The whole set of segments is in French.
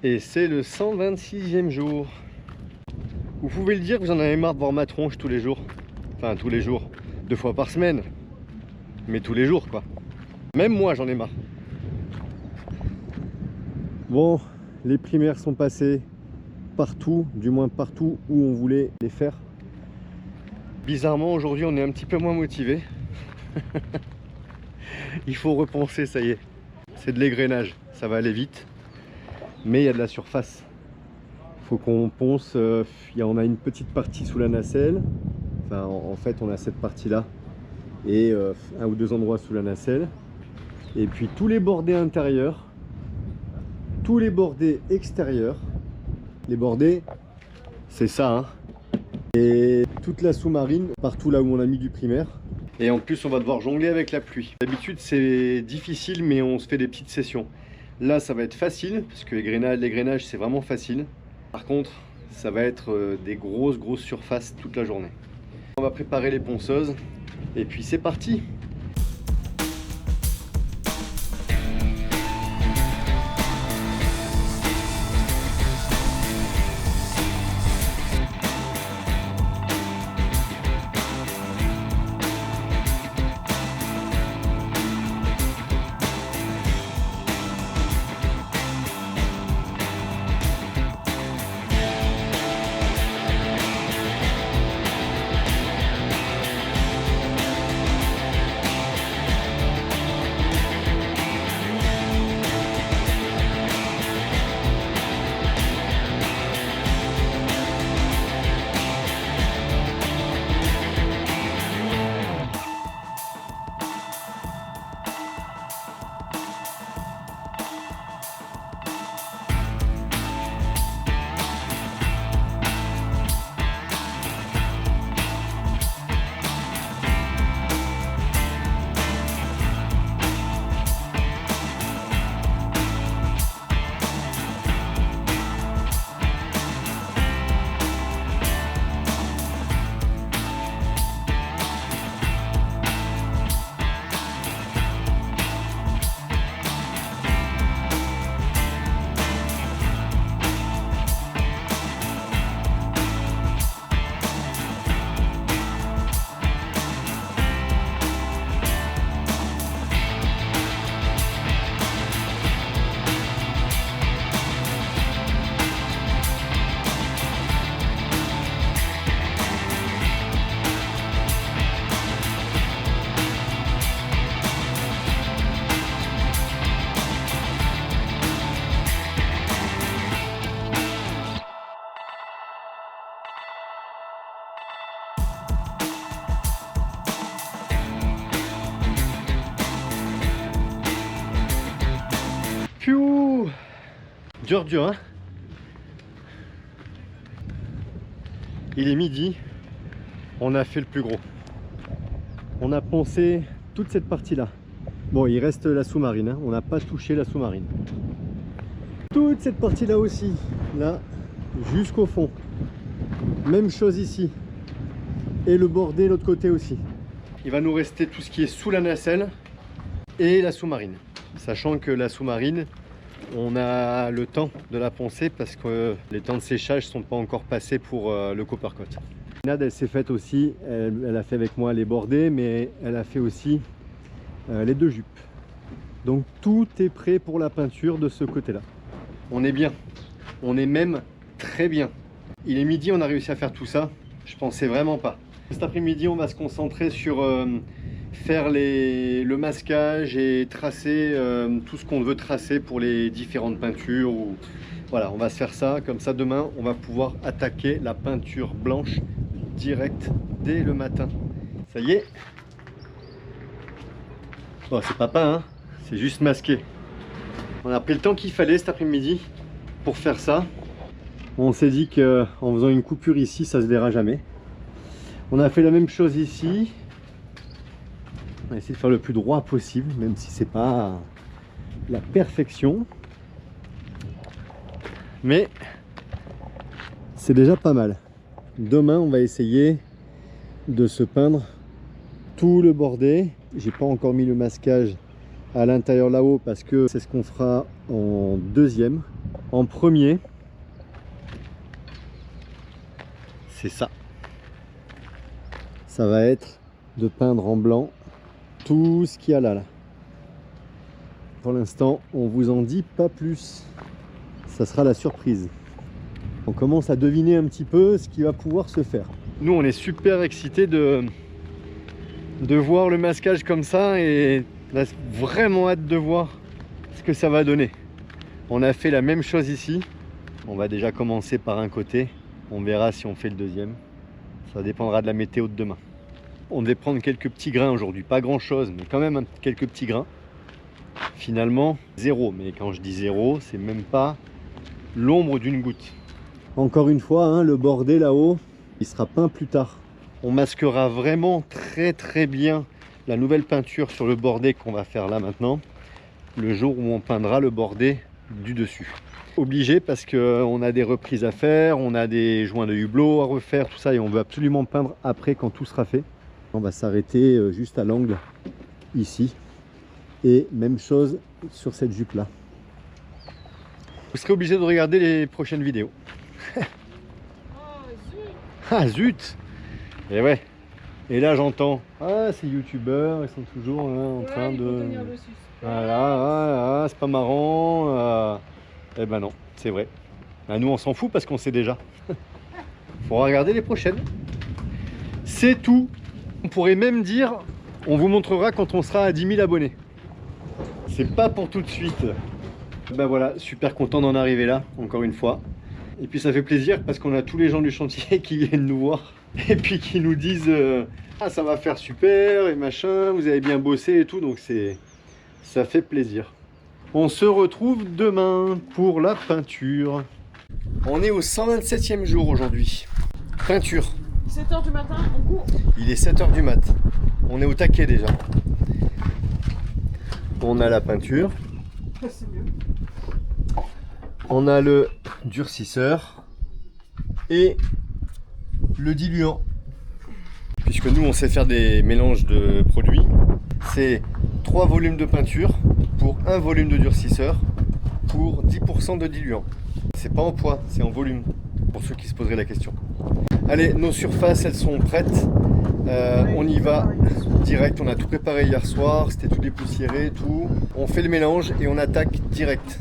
Et c'est le 126e jour. Vous pouvez le dire que vous en avez marre de voir ma tronche tous les jours. Enfin tous les jours, 2 fois par semaine. Mais tous les jours quoi. Même moi j'en ai marre. Bon, les primaires sont passées partout, du moins partout où on voulait les faire. Bizarrement aujourd'hui on est un petit peu moins motivé. Il faut repenser, ça y est. C'est de l'égrainage, ça va aller vite. Mais il y a de la surface. Il faut qu'on ponce. On a une petite partie sous la nacelle. Enfin, en fait, on a cette partie-là. Et 1 ou 2 endroits sous la nacelle. Et puis tous les bordés intérieurs. Tous les bordés extérieurs. Les bordés, c'est ça. Hein. Et toute la sous-marine, partout là où on a mis du primaire. Et en plus, on va devoir jongler avec la pluie. D'habitude, c'est difficile, mais on se fait des petites sessions. Là, ça va être facile, parce que l'égrainage, c'est vraiment facile. Par contre, ça va être des grosses surfaces toute la journée. On va préparer les ponceuses, et puis c'est parti! Piou! Dur, hein? Il est midi, on a fait le plus gros. On a poncé toute cette partie-là. Bon, il reste la sous-marine, hein. On n'a pas touché la sous-marine. Toute cette partie-là aussi, là, jusqu'au fond. Même chose ici. Et le bordé, l'autre côté aussi. Il va nous rester tout ce qui est sous la nacelle et la sous-marine. Sachant que la sous-marine, on a le temps de la poncer parce que les temps de séchage ne sont pas encore passés pour le coppercoat. Nad, elle s'est faite aussi, elle a fait avec moi les bordés, mais elle a fait aussi les 2 jupes. Donc tout est prêt pour la peinture de ce côté-là. On est bien, on est même très bien. Il est midi, on a réussi à faire tout ça. Je pensais vraiment pas. Cet après-midi, on va se concentrer sur faire le masquage et tracer tout ce qu'on veut tracer pour les différentes peintures. Voilà, on va se faire ça. Comme ça, demain, on va pouvoir attaquer la peinture blanche direct dès le matin. Ça y est. Bon, c'est pas peint, hein, c'est juste masqué. On a pris le temps qu'il fallait cet après-midi pour faire ça. On s'est dit qu'en faisant une coupure ici, ça se verra jamais. On a fait la même chose ici. On a essayé de faire le plus droit possible, même si c'est pas la perfection. Mais c'est déjà pas mal. Demain, on va essayer de se peindre tout le bordé. J'ai pas encore mis le masquage à l'intérieur là-haut parce que c'est ce qu'on fera en deuxième. En premier, c'est ça. Ça va être de peindre en blanc tout ce qu'il y a là. Pour l'instant, on vous en dit pas plus. Ça sera la surprise. On commence à deviner un petit peu ce qui va pouvoir se faire. Nous, on est super excités de voir le masquage comme ça et on a vraiment hâte de voir ce que ça va donner. On a fait la même chose ici. On va déjà commencer par un côté. On verra si on fait le deuxième. Ça dépendra de la météo de demain. On devait prendre quelques petits grains aujourd'hui. Pas grand chose, mais quand même quelques petits grains. Finalement, zéro. Mais quand je dis zéro, c'est même pas l'ombre d'une goutte. Encore une fois, hein, le bordé là-haut, il sera peint plus tard. On masquera vraiment très bien la nouvelle peinture sur le bordé qu'on va faire là maintenant, le jour où on peindra le bordé du dessus. Obligé parce qu'on a des reprises à faire, on a des joints de hublot à refaire, tout ça, et on veut absolument peindre après quand tout sera fait. On va s'arrêter juste à l'angle ici, et même chose sur cette jupe là. Vous serez obligé de regarder les prochaines vidéos. Ah zut! Et ouais. Et là j'entends, ah ces youtubeurs, ils sont toujours là, en train de... Voilà, c'est pas marrant. Eh ben non, c'est vrai. Ben, nous on s'en fout parce qu'on sait déjà. Faut regarder les prochaines. C'est tout. On pourrait même dire, on vous montrera quand on sera à 10 000 abonnés. C'est pas pour tout de suite. Ben voilà, super content d'en arriver là, encore une fois. Et puis ça fait plaisir parce qu'on a tous les gens du chantier qui viennent nous voir et puis qui nous disent ah ça va faire super et machin, vous avez bien bossé et tout, donc ça fait plaisir. On se retrouve demain pour la peinture. On est au 127e jour aujourd'hui. Peinture. 7 h du matin, on court. Il est 7 h du mat. On est au taquet déjà. On a la peinture. C'est mieux. On a le durcisseur et le diluant. Puisque nous on sait faire des mélanges de produits, c'est 3 volumes de peinture pour 1 volume de durcisseur pour 10% de diluant. C'est pas en poids, c'est en volume, pour ceux qui se poseraient la question. Allez, nos surfaces elles sont prêtes. On y va direct, on a tout préparé hier soir, c'était tout dépoussiéré, tout. On fait le mélange et on attaque direct.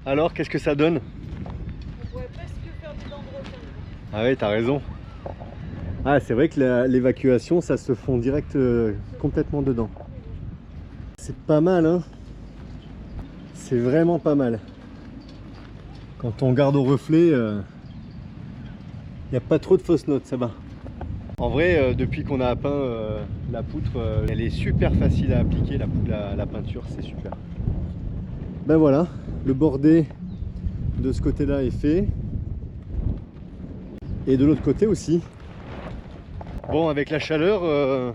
Alors, qu'est-ce que ça donne? On pourrait presque faire des dents de requin. Ah ouais, t'as raison. Ah, c'est vrai que l'évacuation, ça se fond direct complètement dedans. C'est pas mal, hein. C'est vraiment pas mal. Quand on garde au reflet, il n'y a pas trop de fausses notes, ça va. En vrai, depuis qu'on a peint la poutre, elle est super facile à appliquer, la peinture, c'est super. Ben voilà, le bordé de ce côté-là est fait. Et de l'autre côté aussi. Bon, avec la chaleur,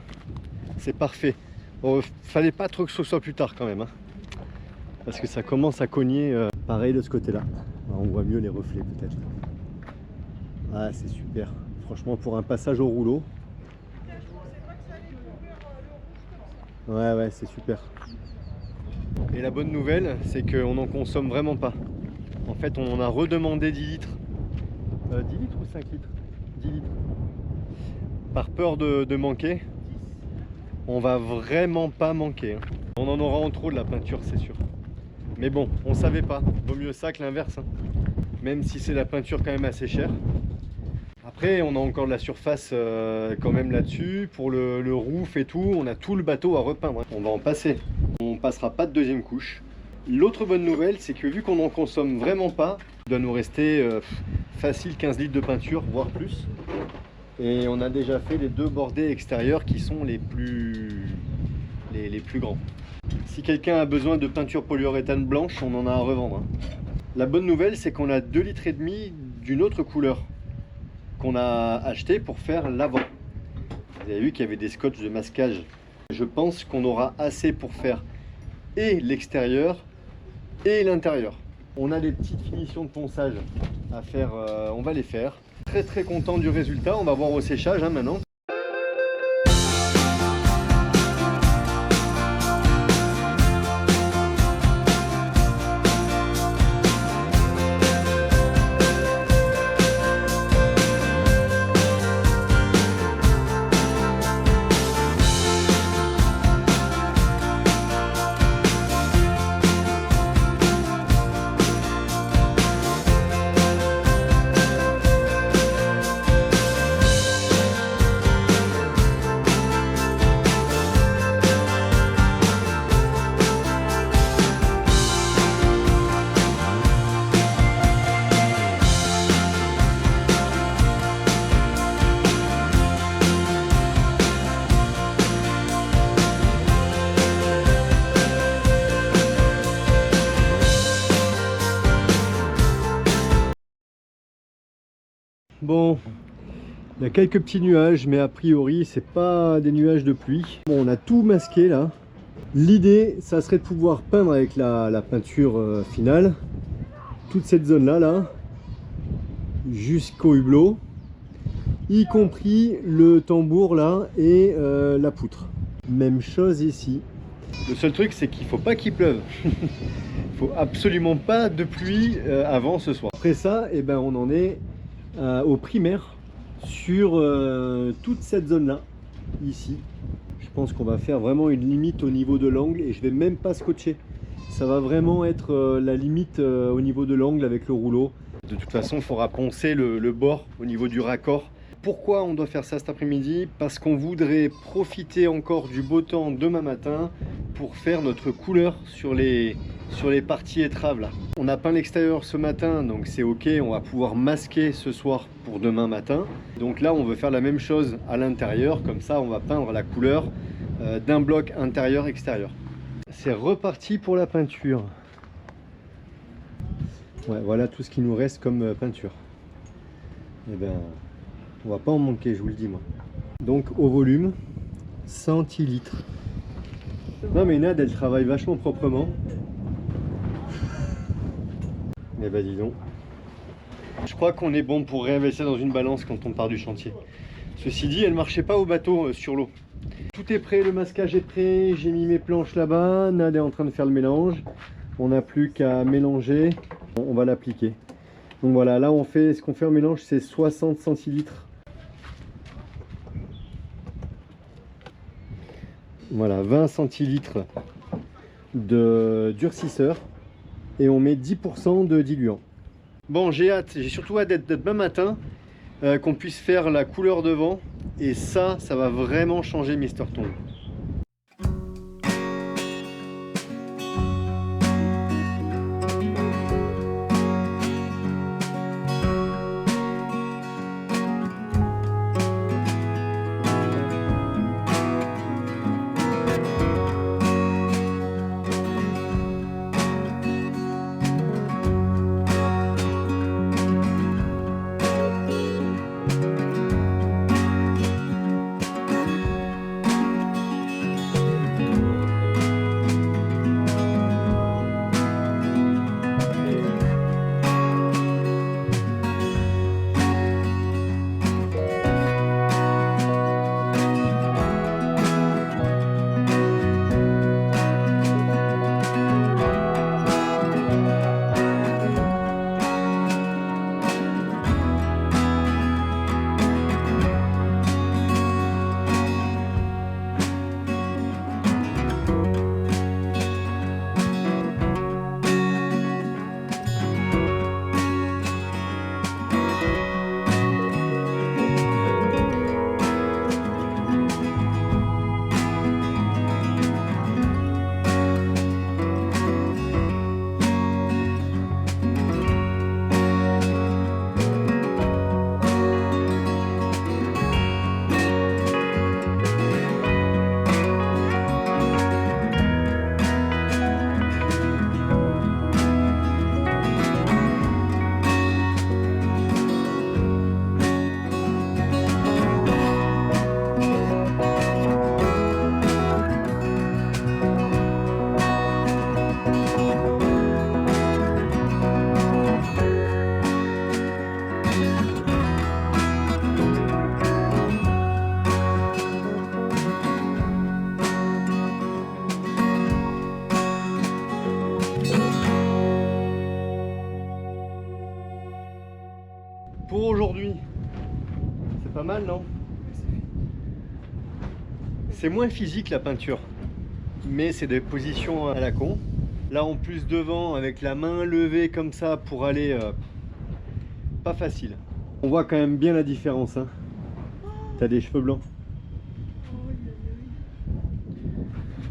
c'est parfait. Bon, fallait pas trop que ce soit plus tard quand même. Hein, parce que ça commence à cogner pareil de ce côté-là. On voit mieux les reflets peut-être. Ah, c'est super. Franchement, pour un passage au rouleau. Ouais, c'est super. Et la bonne nouvelle, c'est qu'on n'en consomme vraiment pas. En fait, on en a redemandé 10 litres. 10 litres ou 5 litres? 10 litres. Par peur de manquer. On va vraiment pas manquer, hein. On en aura en trop de la peinture, c'est sûr. Mais bon, on savait pas. Vaut mieux ça que l'inverse, hein. Même si c'est la peinture quand même assez chère. Après, on a encore de la surface quand même là-dessus. Pour le roof et tout, on a tout le bateau à repeindre, hein. On va en passer. On passera pas de deuxième couche. L'autre bonne nouvelle, c'est que vu qu'on n'en consomme vraiment pas, il doit nous rester facile 15 litres de peinture, voire plus. Et on a déjà fait les 2 bordées extérieures qui sont les plus grands. Si quelqu'un a besoin de peinture polyuréthane blanche, on en a à revendre, hein. La bonne nouvelle, c'est qu'on a 2,5 litres d'une autre couleur qu'on a acheté pour faire l'avant. Vous avez vu qu'il y avait des scotch de masquage. Je pense qu'on aura assez pour faire et l'extérieur et l'intérieur. On a des petites finitions de ponçage à faire, on va les faire. Très content du résultat, on va voir au séchage, hein, maintenant. Bon, il y a quelques petits nuages, mais a priori, c'est pas des nuages de pluie. Bon, on a tout masqué là. L'idée, ça serait de pouvoir peindre avec la peinture finale toute cette zone-là, là, jusqu'au hublot, y compris le tambour là et la poutre. Même chose ici. Le seul truc, c'est qu'il faut pas qu'il pleuve. Il faut absolument pas de pluie avant ce soir. Après ça, eh ben, on en est au primaire sur toute cette zone là ici. Je pense qu'on va faire vraiment une limite au niveau de l'angle et je vais même pas scotcher, ça va vraiment être la limite au niveau de l'angle avec le rouleau. De toute façon, il faudra poncer le bord au niveau du raccord. Pourquoi on doit faire ça cet après-midi? Parce qu'on voudrait profiter encore du beau temps demain matin pour faire notre couleur sur les parties étraves là. On a peint l'extérieur ce matin, donc c'est ok, on va pouvoir masquer ce soir pour demain matin. Donc là, on veut faire la même chose à l'intérieur, comme ça on va peindre la couleur d'un bloc intérieur-extérieur. C'est reparti pour la peinture. Ouais, voilà tout ce qui nous reste comme peinture. Et ben, on va pas en manquer, je vous le dis moi. Donc au volume, centilitres. Non mais Nad, elle travaille vachement proprement. Eh ben dis donc. Je crois qu'on est bon pour réinvestir dans une balance quand on part du chantier. Ceci dit, elle marchait pas au bateau sur l'eau. Tout est prêt, le masquage est prêt, j'ai mis mes planches là-bas, Nad est en train de faire le mélange. On n'a plus qu'à mélanger, on va l'appliquer. Donc voilà, là on fait, ce qu'on fait en mélange, c'est 60 centilitres. Voilà, 20 centilitres de durcisseur et on met 10% de diluant. Bon, j'ai hâte, j'ai surtout hâte d'être demain matin, qu'on puisse faire la couleur devant et ça va vraiment changer Mr. Tongs. Pas mal, non? C'est moins physique la peinture, mais c'est des positions à la con. Là en plus devant avec la main levée comme ça pour aller, pas facile. On voit quand même bien la différence, hein. T'as des cheveux blancs.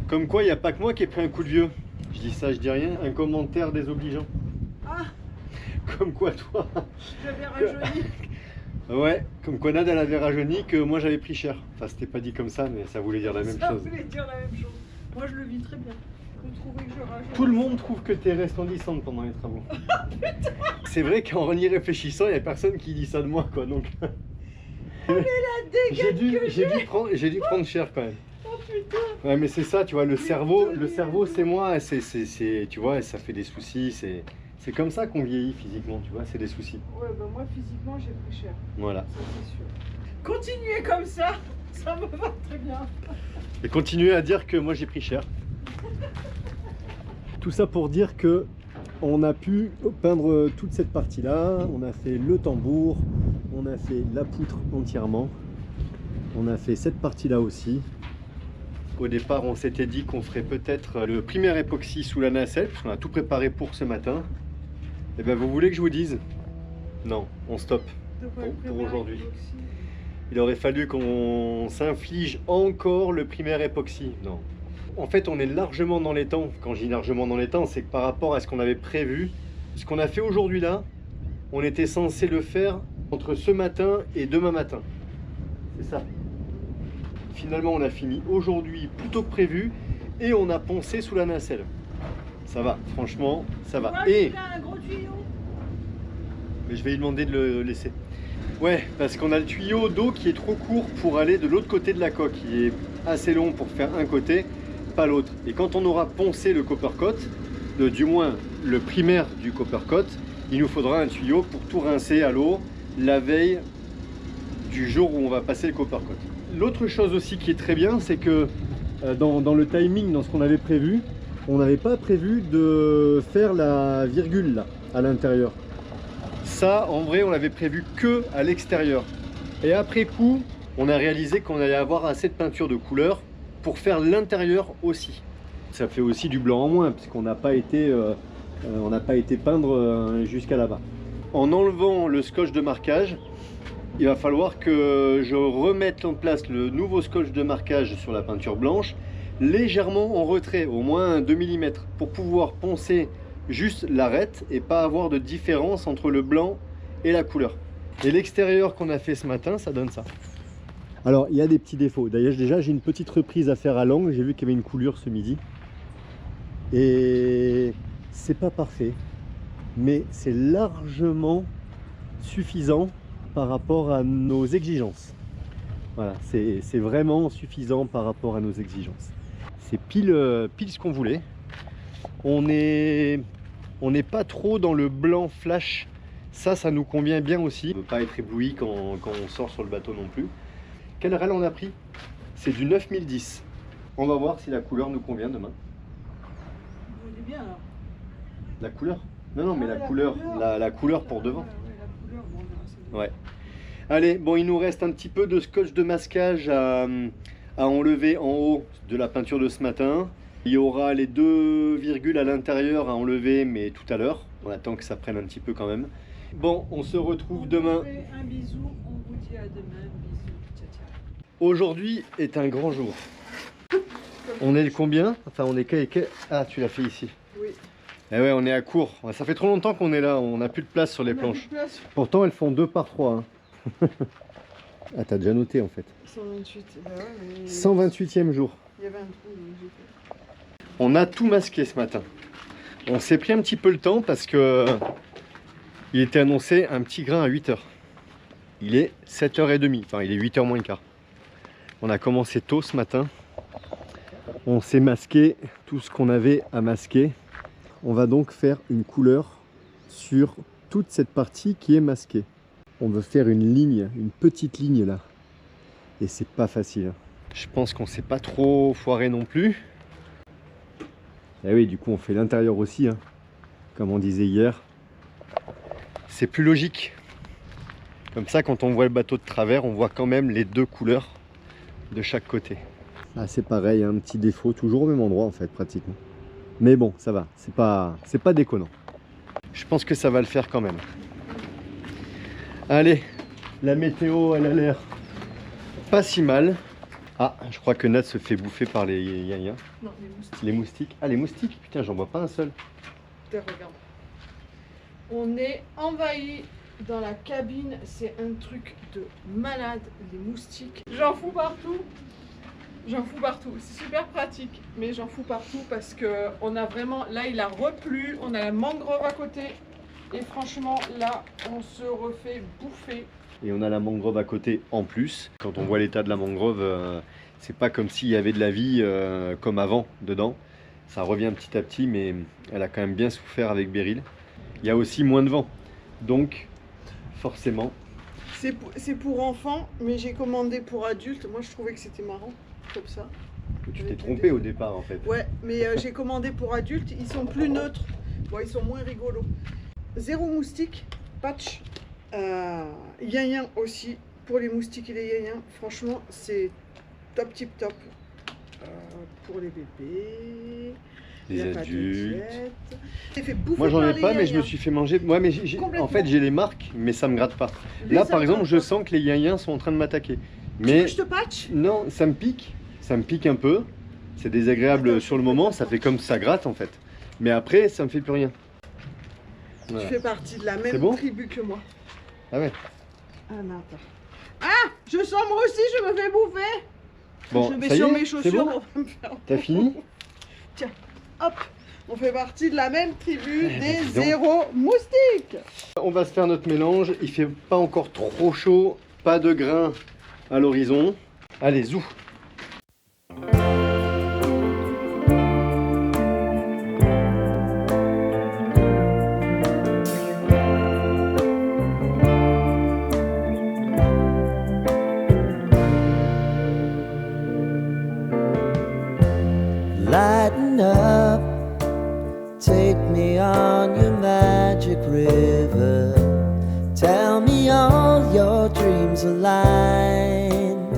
Comme quoi il n'y a pas que moi qui ai pris un coup de vieux. Je dis ça, je dis rien, un commentaire désobligeant. Ah, Comme quoi toi. j'avais rajeuni. Ouais, comme quoi Nad elle avait rajeuni, que moi j'avais pris cher. Enfin c'était pas dit comme ça, mais ça voulait dire la même Ça chose. voulait dire la même chose. Moi je le vis très bien. Vous trouvez que je rajeunis? Tout le monde trouve que t'es resplendissante pendant les travaux. C'est vrai qu'en y réfléchissant, il n'y a personne qui dit ça de moi, quoi. Donc Oh, mais la dégaine j'ai dû prendre cher quand même. Oh putain. Ouais, mais c'est ça, tu vois, le cerveau c'est moi, tu vois, ça fait des soucis, c'est comme ça qu'on vieillit physiquement, tu vois, c'est des soucis. Ouais, bah moi physiquement j'ai pris cher. Voilà. Ça c'est sûr. Continuez comme ça me va très bien. Et continuez à dire que moi j'ai pris cher. Tout ça pour dire que on a pu peindre toute cette partie-là, on a fait le tambour, on a fait la poutre entièrement, on a fait cette partie-là aussi. Au départ, on s'était dit qu'on ferait peut-être le primaire époxy sous la nacelle, puisqu'on a tout préparé pour ce matin. Et ben vous voulez que je vous dise? Non, on stoppe pour aujourd'hui. Il aurait fallu qu'on s'inflige encore le primaire époxy. Non. En fait, on est largement dans les temps. Quand je dis largement dans les temps, c'est que par rapport à ce qu'on avait prévu, ce qu'on a fait aujourd'hui là, on était censé le faire entre ce matin et demain matin. C'est ça. Finalement, on a fini aujourd'hui plus tôt que prévu et on a poncé sous la nacelle. Ça va, franchement, ça va. Et un gros tuyau. mais je vais lui demander de le laisser. Ouais, parce qu'on a le tuyau d'eau qui est trop court pour aller de l'autre côté de la coque. Il est assez long pour faire un côté, pas l'autre. Et quand on aura poncé le copper coat, du moins le primaire du copper coat, il nous faudra un tuyau pour tout rincer à l'eau la veille du jour où on va passer le copper coat. L'autre chose aussi qui est très bien, c'est que dans le timing, dans ce qu'on avait prévu, on n'avait pas prévu de faire la virgule là, à l'intérieur. Ça, en vrai, on l'avait prévu que à l'extérieur. Et après coup, on a réalisé qu'on allait avoir assez de peinture de couleur pour faire l'intérieur aussi. Ça fait aussi du blanc en moins, puisqu'on n'a pas été, peindre jusqu'à là-bas. En enlevant le scotch de marquage, il va falloir que je remette en place le nouveau scotch de marquage sur la peinture blanche, légèrement en retrait, au moins 2 mm, pour pouvoir poncer juste l'arête et pas avoir de différence entre le blanc et la couleur. Et l'extérieur qu'on a fait ce matin, ça donne ça. Alors il y a des petits défauts. D'ailleurs déjà j'ai une petite reprise à faire à l'angle. J'ai vu qu'il y avait une coulure ce midi. Et c'est pas parfait. Mais c'est largement suffisant par rapport à nos exigences. Voilà, c'est vraiment suffisant par rapport à nos exigences. C'est pile ce qu'on voulait. On n'est pas trop dans le blanc flash. Ça nous convient bien aussi. On ne veut pas être ébloui quand on sort sur le bateau non plus. Quel rail on a pris? C'est du 9010. On va voir si la couleur nous convient demain. Vous voulez bien alors? La couleur? Non, mais la couleur pour devant. La couleur, bon, on verra ça. Ouais. Allez, bon, il nous reste un petit peu de scotch de masquage à enlever en haut de la peinture de ce matin. Il y aura les 2 virgules à l'intérieur à enlever, mais tout à l'heure. On attend que ça prenne un petit peu quand même. Bon, on se retrouve demain. Un bisou, on vous dit à demain. Bisous, ciao, ciao. Aujourd'hui est un grand jour. On est le combien? Enfin, on est Ah, tu l'as fait ici. Oui. Eh ouais, on est à court. Ça fait trop longtemps qu'on est là, on n'a plus de place sur les planches. Pourtant, elles font 2 par 3. Hein. Ah, t'as déjà noté en fait. 128. Bah ouais, mais... 128e jour. Il y avait un trou, donc j'ai fait. On a tout masqué ce matin. On s'est pris un petit peu le temps parce que il était annoncé un petit grain à 8h. Il est 7h30, enfin il est 8h moins le quart. On a commencé tôt ce matin. On s'est masqué tout ce qu'on avait à masquer. On va donc faire une couleur sur toute cette partie qui est masquée. On veut faire une ligne, une petite ligne là. Et c'est pas facile. Je pense qu'on s'est pas trop foiré non plus. Et oui, du coup on fait l'intérieur aussi, hein, comme on disait hier. C'est plus logique. Comme ça, quand on voit le bateau de travers, on voit quand même les deux couleurs de chaque côté. Ah, c'est pareil, un petit défaut, toujours au même endroit en fait, pratiquement. Mais bon, ça va, c'est pas déconnant. Je pense que ça va le faire quand même. Allez, la météo, elle a l'air pas si mal. Ah, je crois que Nat se fait bouffer par les yaya. Non, les moustiques. Les moustiques. Ah, les moustiques, putain, j'en vois pas un seul. Regarde. On est envahi dans la cabine, c'est un truc de malade, les moustiques. J'en fous partout. J'en fous partout. C'est super pratique, mais j'en fous partout parce que on a vraiment, là il a replu, on a la mangrove à côté. Et franchement, là, on se refait bouffer. Et on a la mangrove à côté en plus. Quand on voit l'état de la mangrove, c'est pas comme s'il y avait de la vie comme avant dedans. Ça revient petit à petit, mais elle a quand même bien souffert avec Beryl. Il y a aussi moins de vent. Donc, forcément... C'est pour enfants, mais j'ai commandé pour adultes. Moi, je trouvais que c'était marrant, comme ça. Tu t'es trompé au départ, en fait. Ouais, mais j'ai commandé pour adultes. Ils sont plus neutres. Bon, ils sont moins rigolos. Zéro moustique, patch. Yin aussi, pour les moustiques et les yin. Franchement, c'est top tip top. Pour les bébés, les adultes. Moi j'en ai pas, mais je me suis fait manger. Ouais, mais en fait j'ai les marques, mais ça me gratte pas. Là par exemple, je sens que les yin sont en train de m'attaquer. Mais je te patch? Non, ça me pique un peu. C'est désagréable sur le moment, ça fait comme ça gratte en fait. Mais après, ça me fait plus rien. Voilà. Tu fais partie de la même tribu que moi. Ah ouais. Ah non, attends. Ah, je sens moi aussi, je me fais bouffer. Bon, je mets sur mes chaussures bon pour me faire... T'as fini? Tiens, hop, on fait partie de la même tribu des zéro moustiques. On va se faire notre mélange, il fait pas encore trop chaud, pas de grains à l'horizon. Allez, zou! Lighten up, take me on your magic river. Tell me all your dreams align.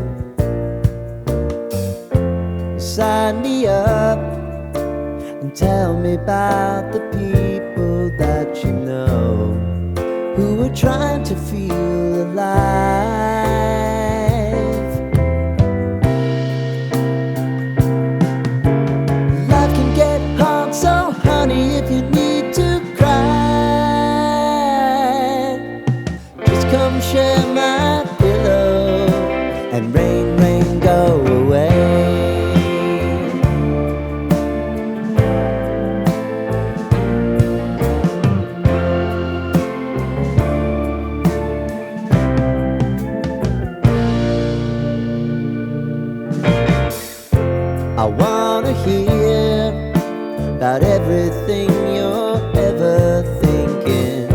Sign me up and tell me about the people that you know who are trying to feel alive. So honey, if you need to cry, just come share my pillow and rain, rain, go away. I wanna hear about everything you're ever thinking.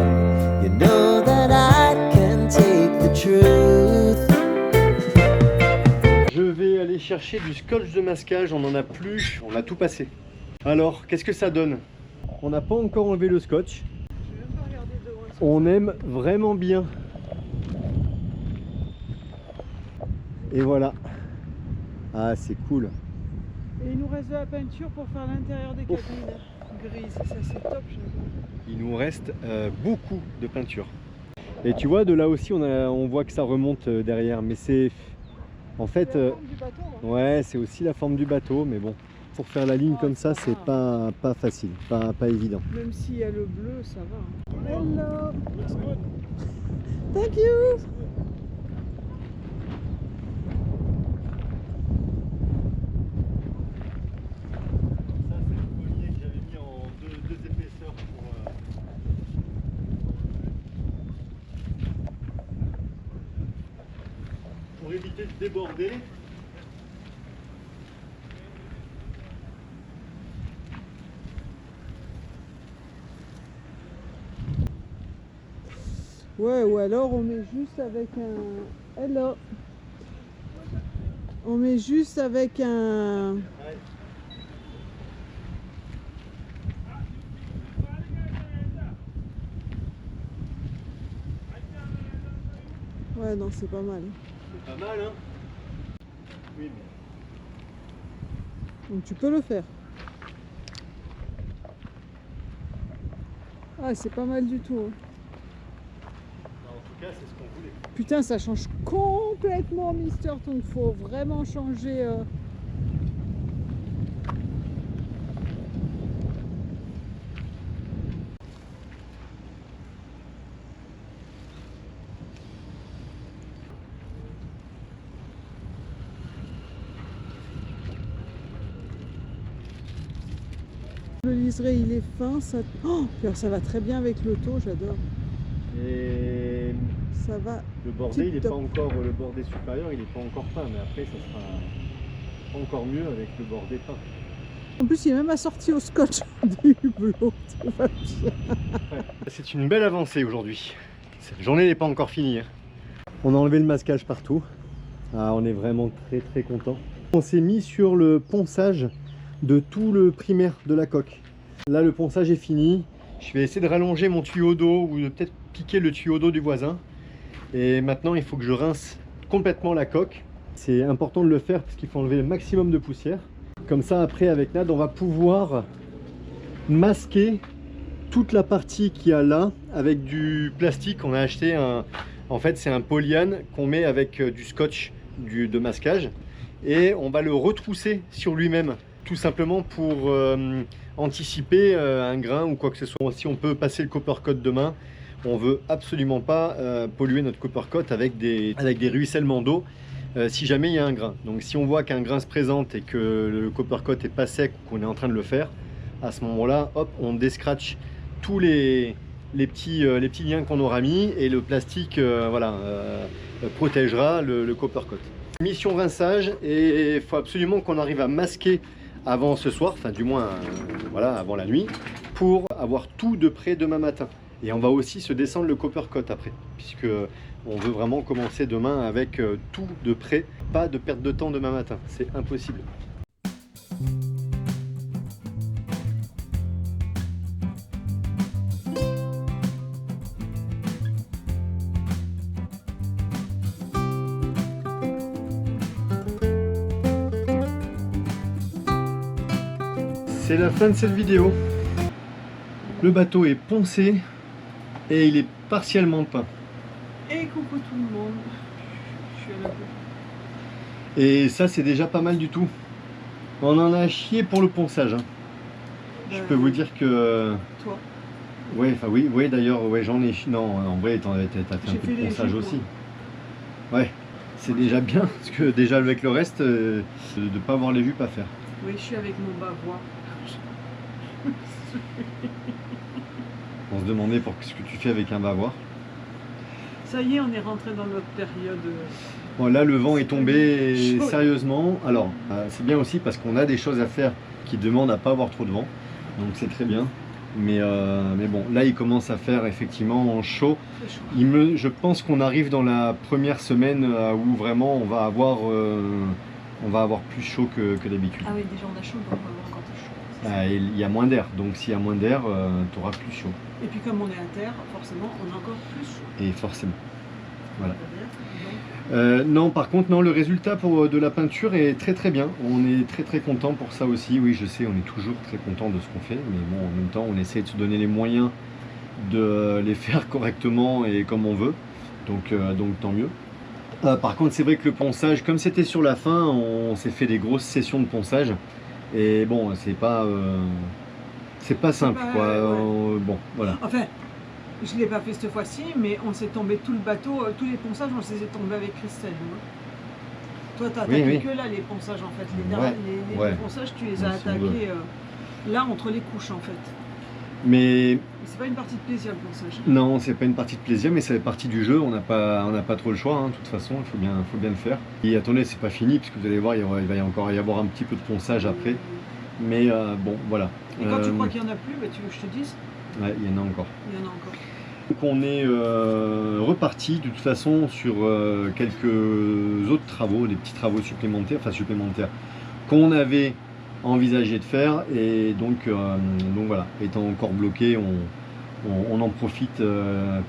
You know that I can take the truth. Je vais aller chercher du scotch de masquage, on en a plus, on a tout passé. Alors, qu'est-ce que ça donne? On n'a pas encore enlevé le scotch. On aime vraiment bien. Et voilà. Ah, c'est cool. Et il nous reste de la peinture pour faire l'intérieur des cabines grises. Ça, c'est top. Il nous reste beaucoup de peinture. Et tu vois, de là aussi, on voit que ça remonte derrière. Mais c'est... En fait... la forme du bateau, hein. Ouais, c'est aussi la forme du bateau. Mais bon, pour faire la ligne comme ça, c'est pas facile. Pas évident. Même s'il y a le bleu, ça va. Hello. Thank you. Pour éviter de déborder. Ouais, ou alors on met juste avec un... Hello. On met juste avec un... Ouais, non, c'est pas mal. C'est pas mal, hein? Oui, mais... Donc tu peux le faire. Ah, c'est pas mal du tout. Hein. En tout cas, c'est ce qu'on voulait. Putain, ça change complètement Mister, donc faut vraiment changer. Le liseré, il est fin, ça... Oh, ça va très bien avec le taux, j'adore. Et Ça va. le bordé, il est pas tip-top. encore, le bordé supérieur, il n'est pas encore peint, mais après, ça sera encore mieux avec le bordé peint. En plus, il est même assorti au scotch du bleu. Ça va bien. C'est une belle avancée aujourd'hui. Cette journée n'est pas encore finie. Hein. On a enlevé le masquage partout. Ah, on est vraiment très content. On s'est mis sur le ponçage de tout le primaire de la coque. Là, le ponçage est fini. Je vais essayer de rallonger mon tuyau d'eau ou de peut-être piquer le tuyau d'eau du voisin. Et maintenant, il faut que je rince complètement la coque. C'est important de le faire parce qu'il faut enlever le maximum de poussière. Comme ça, après, avec Nad, on va pouvoir masquer toute la partie qu'il y a là avec du plastique. On a acheté en fait, c'est un polyane qu'on met avec du scotch de masquage. Et on va le retrousser sur lui-même. Tout simplement pour anticiper un grain ou quoi que ce soit. Si on peut passer le copper coat demain, on veut absolument pas polluer notre copper coat avec des ruissellements d'eau si jamais il y a un grain. Donc si on voit qu'un grain se présente et que le copper coat est pas sec ou qu'on est en train de le faire, à ce moment-là, hop, on descratche tous les petits liens qu'on aura mis et le plastique protégera le copper coat. Mission rinçage, et il faut absolument qu'on arrive à masquer avant ce soir, enfin du moins voilà, avant la nuit, pour avoir tout de prêt demain matin. Et on va aussi se descendre le copper coat après, puisque on veut vraiment commencer demain avec tout de prêt, pas de perte de temps demain matin, c'est impossible. C'est la fin de cette vidéo. Le bateau est poncé et il est partiellement peint. Et coucou tout le monde. Je suis à la boue. Et ça, c'est déjà pas mal du tout. On en a chié pour le ponçage. Hein. Je peux vous dire que... Toi. Ouais, enfin oui, d'ailleurs, ouais, j'en ai... Non, en vrai, t'as fait un peu de ponçage aussi. Ouais, c'est déjà bien, parce que déjà avec le reste, de ne pas avoir les vues, pas faire. Oui, je suis avec mon bavoir. On se demandait pour ce que tu fais avec un bavoir. Ça y est, on est rentré dans notre période. Bon, là, le vent est tombé chaud. sérieusement. Alors, c'est bien aussi parce qu'on a des choses à faire qui demandent à pas avoir trop de vent. Donc, c'est très bien. Mais bon, là, il commence à faire effectivement chaud. C'est chaud. Je pense qu'on arrive dans la première semaine où vraiment on va avoir plus chaud que d'habitude. Ah oui, déjà on a chaud, donc on va avoir encore plus chaud. Il y a moins d'air. Donc, s'il y a moins d'air, tu auras plus chaud. Et puis comme on est à terre, forcément, on a encore plus chaud. Et forcément. Voilà. Non, par contre, non, le résultat de la peinture est très bien. On est très content pour ça aussi. Oui, je sais, on est toujours très content de ce qu'on fait, mais bon, en même temps, on essaie de se donner les moyens de les faire correctement et comme on veut. Donc tant mieux. Par contre, c'est vrai que le ponçage, comme c'était sur la fin, on s'est fait des grosses sessions de ponçage. Et bon, c'est pas simple, quoi. Ouais. Bon, voilà. Enfin, je ne l'ai pas fait cette fois-ci, mais on s'est tombé tout le bateau, tous les ponçages, on s'est tombés avec Christelle. Hein. Toi, tu as attaqué que là les ponçages en fait. Les ponçages, tu les as attaqués là entre les couches en fait. Mais c'est pas une partie de plaisir le ponçage. Non, c'est pas une partie de plaisir, mais ça fait partie du jeu. On n'a pas trop le choix. Hein, de toute façon, il faut bien le faire. Et attendez, c'est pas fini, puisque vous allez voir, il va encore y avoir un petit peu de ponçage après. Mais bon, voilà. Et quand tu crois qu'il y en a plus, bah, tu veux que je te dise? Ouais, il y en a encore. Il y en a encore. Donc on est reparti de toute façon sur quelques autres travaux, des petits travaux supplémentaires, qu'on avait envisagé de faire, et donc voilà, étant encore bloqué, on en profite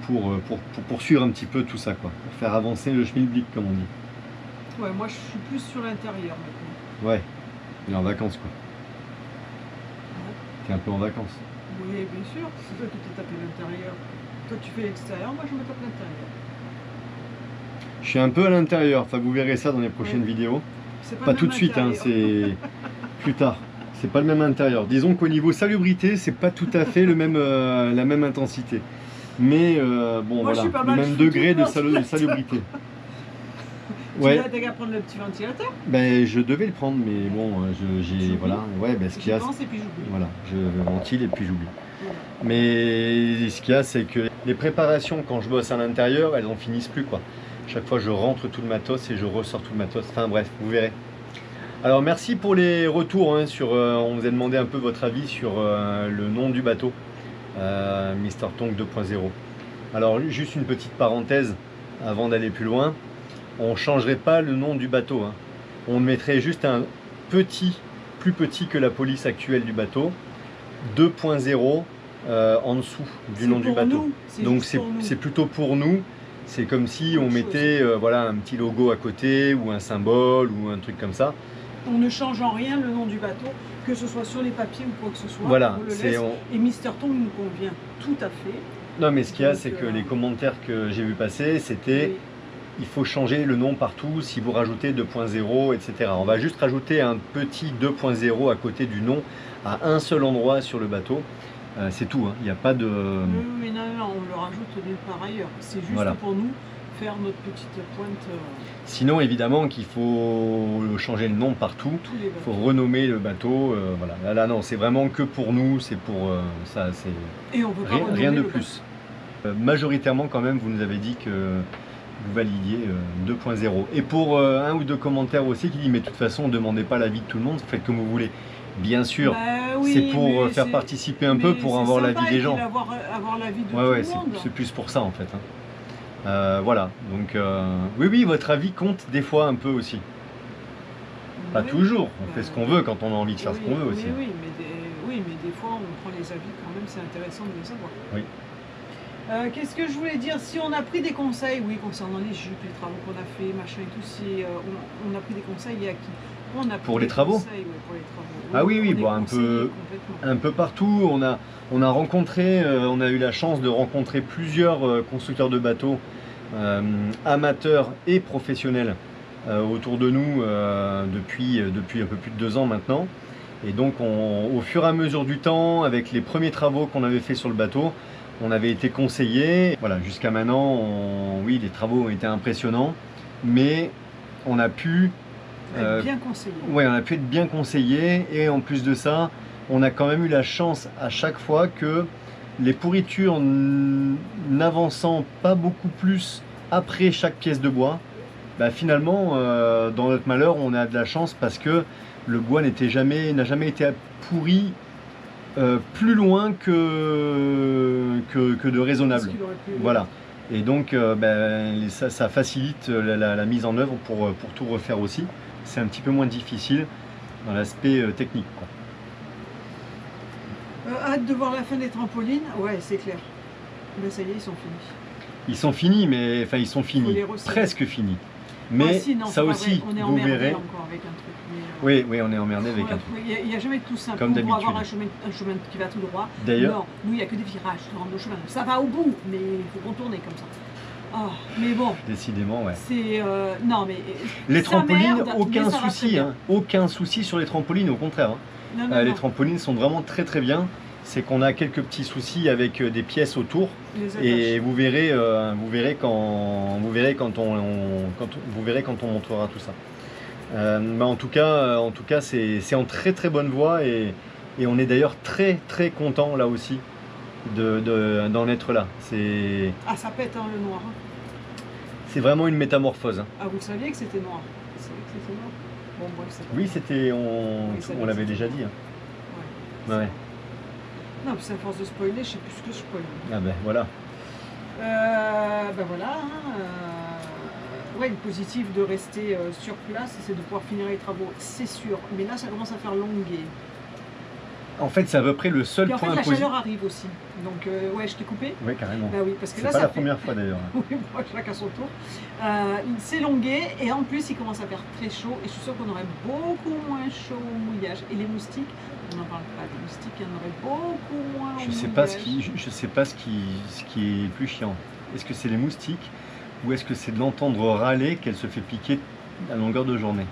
pour poursuivre un petit peu tout ça, quoi, pour faire avancer le schmilblick, comme on dit. Ouais, moi je suis plus sur l'intérieur maintenant. Ouais, il est en vacances, quoi. T'es un peu en vacances. Oui, bien sûr, c'est toi qui t'es tapé l'intérieur. Toi tu fais l'extérieur, moi je me tape l'intérieur. Je suis un peu à l'intérieur, enfin vous verrez ça dans les prochaines vidéos. Pas tout de suite, hein, c'est plus tard. C'est pas le même intérieur. Disons qu'au niveau salubrité, c'est pas tout à fait le même, la même intensité. Mais bon, moi, voilà, le même degré de salubrité. Ouais. Tu vas prendre le petit ventilateur? Ben, je devais le prendre, mais bon, j'ai voilà, ouais, ben, ce qu'il y a, et puis j'oublie. voilà, je ventile et puis j'oublie. Mais ce qu'il y a, c'est que les préparations, quand je bosse à l'intérieur, elles en finissent plus, quoi. Chaque fois, je rentre tout le matos et je ressors tout le matos. Enfin bref, vous verrez. Alors merci pour les retours, hein, sur, on vous a demandé un peu votre avis sur le nom du bateau, Mr Tonk 2.0. Alors juste une petite parenthèse avant d'aller plus loin. On ne changerait pas le nom du bateau, hein. On mettrait juste un petit, plus petit que la police actuelle du bateau, 2.0 en dessous du nom du bateau. Donc c'est plutôt pour nous. C'est comme si on mettait voilà, un petit logo à côté ou un symbole ou un truc comme ça. On ne change en rien le nom du bateau, que ce soit sur les papiers ou quoi que ce soit. Voilà, on le laisse. Et Mr Tonk nous convient tout à fait. Non, mais ce qu'il y a, c'est que les commentaires que j'ai vu passer, c'était il faut changer le nom partout si vous rajoutez 2.0, etc. On va juste rajouter un petit 2.0 à côté du nom à un seul endroit sur le bateau. C'est tout, hein. Il n'y a pas de... Mais non, on le rajoute nulle part ailleurs. C'est juste pour nous faire notre petite pointe. Sinon, évidemment qu'il faut changer le nom partout. Il faut renommer le bateau. Voilà. Là, non, c'est vraiment que pour nous. C'est pour ça. Et on peut pas rien de plus. Majoritairement, quand même, vous nous avez dit que vous validiez 2.0. Et pour un ou deux commentaires aussi qui dit mais de toute façon, ne demandez pas l'avis de tout le monde. Faites comme vous voulez. Bien sûr, c'est pour faire participer un peu, pour avoir l'avis des gens. Avoir l'avis de tout le monde. C'est plus pour ça en fait, hein. Voilà, donc oui, votre avis compte des fois un peu aussi. Pas toujours, on fait ce qu'on veut quand on a envie de faire ce qu'on veut aussi. Oui, mais des fois on prend les avis quand même, c'est intéressant de les savoir. Oui. Qu'est-ce que je voulais dire? Si on a pris des conseils, oui, concernant les jupes, les travaux qu'on a fait, machin et tout, si on a pris des conseils à qui? Pour les travaux? Conseils, pour les travaux. Ah oui, bon, un peu partout. On a rencontré, on a eu la chance de rencontrer plusieurs constructeurs de bateaux, amateurs et professionnels, autour de nous depuis un peu plus de 2 ans maintenant. Et donc au fur et à mesure du temps, avec les premiers travaux qu'on avait fait sur le bateau, on avait été conseillés. Voilà, jusqu'à maintenant, oui, les travaux ont été impressionnants, mais on a pu bien conseillé. Ouais, on a pu être bien conseillé, et en plus de ça, on a quand même eu la chance à chaque fois que les pourritures n'avançant pas beaucoup plus après chaque pièce de bois, bah finalement, dans notre malheur, on a de la chance parce que le bois n'a jamais été pourri plus loin que de raisonnable. Voilà. Et donc ça facilite la mise en œuvre pour tout refaire aussi. C'est un petit peu moins difficile dans l'aspect technique, quoi. Hâte de voir la fin des trampolines. Ouais, c'est clair. Ben ça y est, ils sont finis. Ils sont finis, mais enfin ils sont finis, presque finis. Mais si, non, ça aussi, on est vous verrez. Encore avec un truc, oui, on est emmerdé avec un truc. Il n'y a jamais de tout simple. Comme d'habitude. Pour avoir un chemin qui va tout droit. D'ailleurs, non, nous il n'y a que des virages qui rendent le chemin. Ça va au bout, mais il faut contourner comme ça. Oh, mais bon. Décidément, ouais. C'est non mais. Les trampolines, aucun souci, hein. Aucun souci sur les trampolines, au contraire. Hein. Non, les trampolines sont vraiment très très bien. C'est qu'on a quelques petits soucis avec des pièces autour, et vous verrez quand on montrera tout ça. En tout cas, c'est en très très bonne voie, et on est d'ailleurs très très content là aussi d'en être là. Ah, ça pète, hein, le noir. Hein. C'est vraiment une métamorphose. Hein. Ah, vous saviez que c'était noir? Vous saviez que c'était noir? Bon, bref, oui, c'était on l'avait déjà dit. Hein. Ouais. Non, puis c'est à force de spoiler, je sais plus ce que je spoil. Ah ben voilà. Ben voilà. Hein, ouais, le positif de rester sur place, c'est de pouvoir finir les travaux, c'est sûr. Mais là, ça commence à faire longuer. En fait, c'est à peu près le seul Et en fait, point la positif. chaleur arrive aussi. Donc, ouais, je t'ai coupé. Oui, carrément. Bah oui, parce que C'est là, pas ça la fait... première fois d'ailleurs. Oui, bon, chacun son tour. Il s'est élongué et en plus, il commence à faire très chaud. Et je suis sûre qu'on aurait beaucoup moins chaud au mouillage. Et les moustiques, on n'en parle pas des moustiques, il y en aurait beaucoup moins au Je sais mouillage. pas je sais pas ce qui est plus chiant. Est-ce que c'est les moustiques ou est-ce que c'est de l'entendre râler qu'elle se fait piquer à longueur de journée?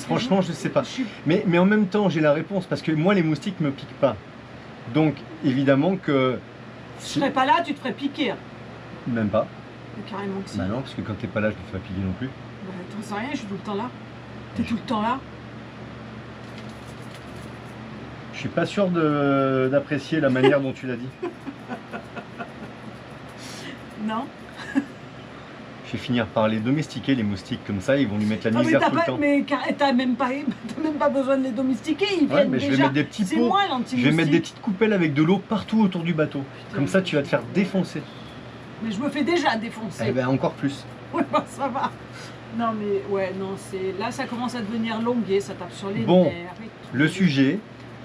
Franchement, je sais pas. Mais en même temps, j'ai la réponse parce que moi, les moustiques me piquent pas. Donc, évidemment que... Si tu serais pas là, tu te ferais piquer. Même pas. Mais carrément que si. Bah non, parce que quand t'es pas là, je me fais pas piquer non plus. Bah, t'en sais rien, je suis tout le temps là. T'es tout le temps là. Je suis pas sûr d'apprécier la manière dont tu l'as dit. Non. Je vais finir par les domestiquer, les moustiques, comme ça, ils vont lui mettre la Ah, misère mais tout le temps. mais t'as même pas besoin de les domestiquer, ils Ouais, viennent mais je déjà. vais mettre des petits C'est pots. moi l'anti-moustique. Je vais mettre des petites coupelles avec de l'eau partout autour du bateau. Putain, Comme ça, tu vas te faire défoncer. Mais je me fais déjà défoncer. Eh ben, encore plus. Ouais, bah, ça va. Non mais ouais, non, c'est là ça commence à devenir longué, ça tape sur les Bon, nerfs. et tout. Le sujet,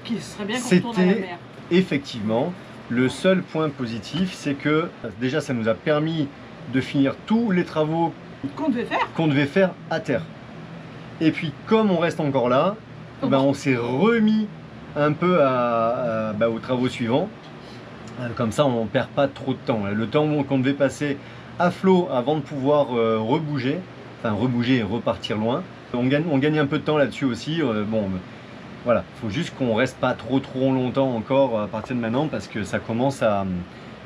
Qui serait bien qu'on retourne à la c'était mer. effectivement, le seul point positif, c'est que déjà, ça nous a permis de finir tous les travaux Qu'on devait faire. qu'on devait faire à terre. Et puis, comme on reste encore là, ben, on s'est remis un peu aux travaux suivants. Comme ça, on ne perd pas trop de temps. Le temps qu'on devait passer à flot avant de pouvoir rebouger et repartir loin. On gagne un peu de temps là-dessus aussi. Voilà, il faut juste qu'on reste pas trop longtemps encore à partir de maintenant parce que ça commence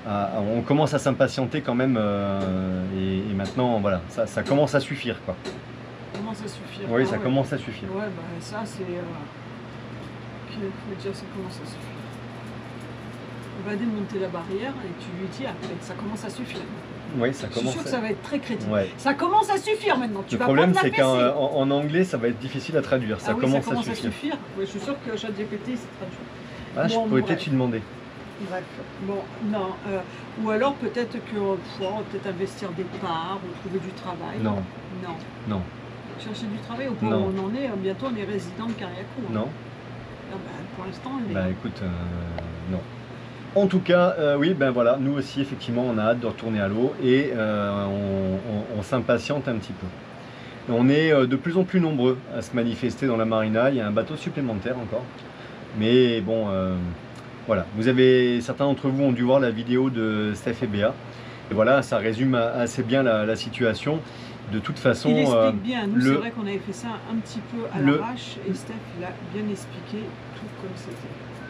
on commence à s'impatienter quand même et maintenant voilà, ça commence à suffire quoi. Ça commence à suffire. Oui, Ah ça ouais. commence à suffire. Ouais, bah ça c'est. Faut dire ça commence à suffire. On va démonter la barrière et tu lui dis après, ça commence à suffire. Oui, ça Je suis commence. sûre que ça va être très critique. Ouais. Ça commence à suffire maintenant. Tu Le vas problème prendre c'est la qu'en anglais ça va être difficile à traduire. Ça ah oui, commence ça commence à suffire. Ouais, je suis sûre que ChatGPT c'est traduit. Ah, je Bon, pourrais bref. peut-être lui demander. Bref, bon, non. Ou alors peut-être qu'on va peut-être investir des parts ou trouver du travail. Non, Non. non, Chercher du travail au point Non. où on en est, bientôt on est résident de Cariacou. hein. non. Ah bah, pour l'instant, on est. Bah écoute, non. En tout cas, oui, ben voilà, nous aussi effectivement on a hâte de retourner à l'eau et on s'impatiente un petit peu. On est de plus en plus nombreux à se manifester dans la marina, il y a un bateau supplémentaire encore. Mais bon, voilà, certains d'entre vous ont dû voir la vidéo de Steph et Béa. Et voilà, ça résume assez bien la situation. De toute façon, Il explique bien. Nous, c'est le- vrai qu'on avait fait ça un petit peu à le- l'arrache et Steph, il a bien expliqué tout comme c'était.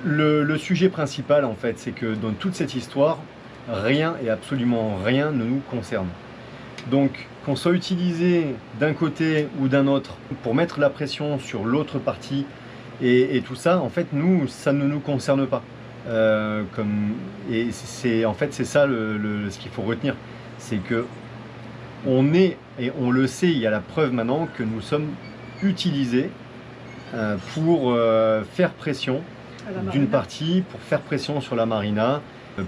le sujet principal en fait, c'est que dans toute cette histoire, rien et absolument rien ne nous concerne. Donc qu'on soit utilisé d'un côté ou d'un autre pour mettre la pression sur l'autre partie et tout ça, en fait nous, ça ne nous concerne pas. Et en fait c'est ça ce qu'il faut retenir, c'est que on est, et on le sait, il y a la preuve maintenant que nous sommes utilisés pour faire pression À la d'une marina. partie, pour faire pression sur la marina,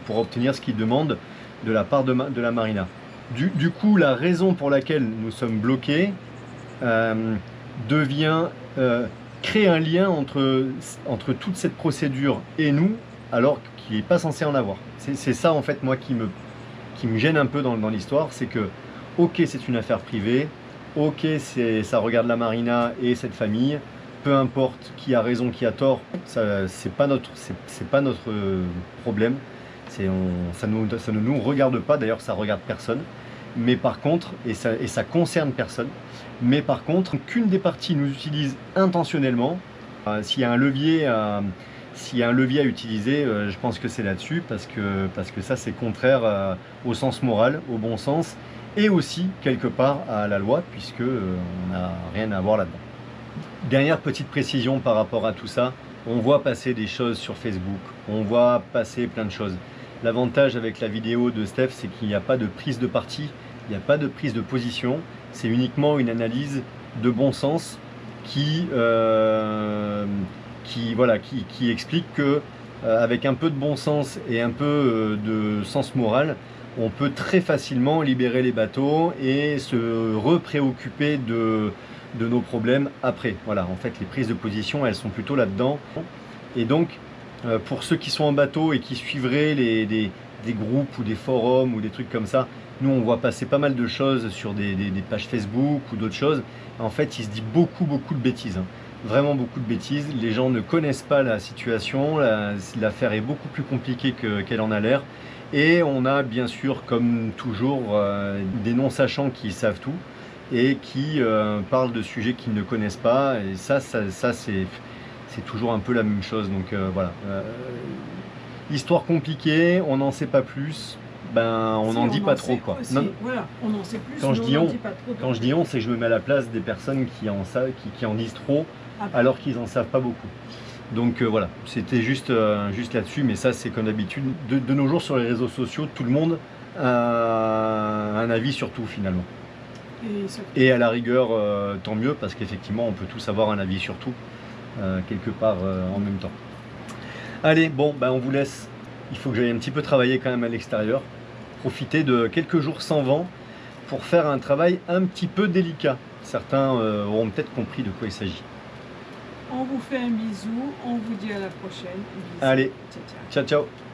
pour obtenir ce qu'ils demandent de la part de la marina. Du coup, la raison pour laquelle nous sommes bloqués devient créer un lien entre toute cette procédure et nous, alors qu'il n'est pas censé en avoir. C'est ça en fait moi qui me gêne un peu dans l'histoire, c'est que ok c'est une affaire privée, ok ça regarde la marina et cette famille, peu importe qui a raison, qui a tort, c'est pas notre problème. Ça ne nous regarde pas, d'ailleurs ça regarde personne. Mais par contre, et ça concerne personne, mais par contre, qu'une des parties nous utilise intentionnellement, s'il y a un levier à utiliser, je pense que c'est là-dessus, parce que ça c'est contraire au sens moral, au bon sens, et aussi quelque part à la loi, puisque on n'a rien à voir là-dedans. Dernière petite précision par rapport à tout ça, on voit passer des choses sur Facebook, on voit passer plein de choses. L'avantage avec la vidéo de Steph, c'est qu'il n'y a pas de prise de parti, il n'y a pas de prise de position, c'est uniquement une analyse de bon sens qui explique que avec un peu de bon sens et un peu de sens moral, on peut très facilement libérer les bateaux et se repréoccuper de nos problèmes après. Voilà, en fait, les prises de position, elles sont plutôt là-dedans. Et donc, pour ceux qui sont en bateau et qui suivraient des groupes ou des forums ou des trucs comme ça, nous on voit passer pas mal de choses sur des pages Facebook ou d'autres choses. En fait, il se dit beaucoup de bêtises, hein. Vraiment beaucoup de bêtises. Les gens ne connaissent pas la situation, l'affaire est beaucoup plus compliquée qu'elle en a l'air. Et on a bien sûr, comme toujours, des non-sachants qui savent tout et qui parlent de sujets qu'ils ne connaissent pas. Et ça c'est toujours un peu la même chose. Donc voilà. Histoire compliquée, on n'en sait pas plus. Ben, on n'en dit pas trop, quoi. Non, voilà, on en sait plus, quand mais je dis on on, n'en dit pas trop. quand je dis on, c'est que je me mets à la place des personnes qui en savent, qui en disent trop, alors qu'ils en savent pas beaucoup. Donc voilà, c'était juste là-dessus, mais ça c'est comme d'habitude. De nos jours sur les réseaux sociaux, tout le monde a un avis sur tout finalement. Et à la rigueur, tant mieux, parce qu'effectivement on peut tous avoir un avis sur tout, quelque part en même temps. Allez, bon, ben on vous laisse. Il faut que j'aille un petit peu travailler quand même à l'extérieur. Profiter de quelques jours sans vent pour faire un travail un petit peu délicat. Certains auront peut-être compris de quoi il s'agit. On vous fait un bisou, on vous dit à la prochaine. Bisous. Allez, ciao. ciao ciao.